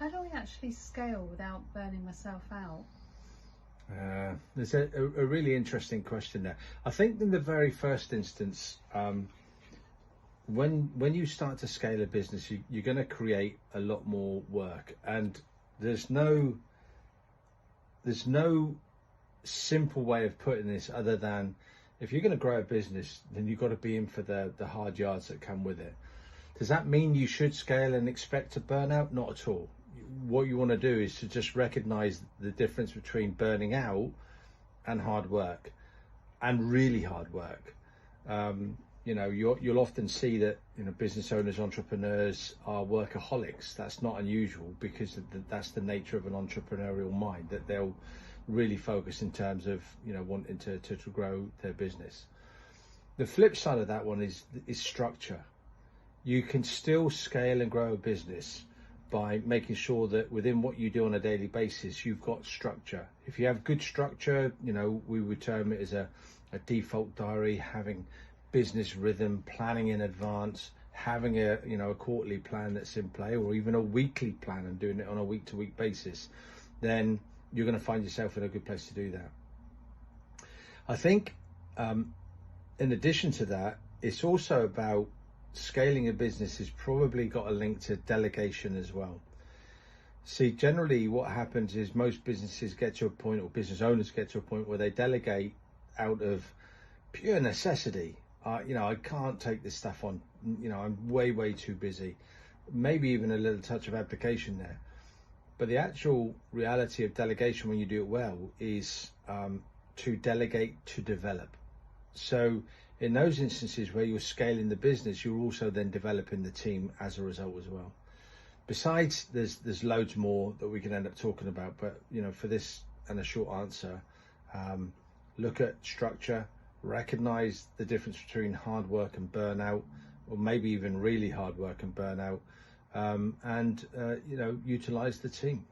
How do I actually scale without burning myself out? There's a really interesting question there. I think in the very first instance, when you start to scale a business, you're going to create a lot more work, and there's no simple way of putting this other than, if you're going to grow a business, then you've got to be in for the hard yards that come with it. Does that mean you should scale and expect to burn out? Not at all. What you want to do is to just recognize the difference between burning out and hard work, and really hard work. You'll often see that business owners, entrepreneurs are workaholics. That's not unusual, because that's the nature of an entrepreneurial mind, that they'll really focus in terms of wanting to grow their business. The flip side of that one is structure. You can still scale and grow a business by making sure that within what you do on a daily basis, you've got structure. If you have good structure, we would term it as a default diary, having business rhythm, planning in advance, having a quarterly plan that's in play, or even a weekly plan and doing it on a week-to-week basis, then you're going to find yourself in a good place to do that. I think in addition to that, it's also about scaling a business has probably got a link to delegation as well. See, generally what happens is most businesses get to a point, or business owners get to a point, where they delegate out of pure necessity. I can't take this stuff on, I'm way too busy. Maybe even a little touch of abdication there. But the actual reality of delegation, when you do it well, is to delegate to develop. So in those instances where you're scaling the business, you're also then developing the team as a result as well. Besides, there's loads more that we can end up talking about, but for this and a short answer, look at structure, recognize the difference between hard work and burnout, or maybe even really hard work and burnout, and utilize the team.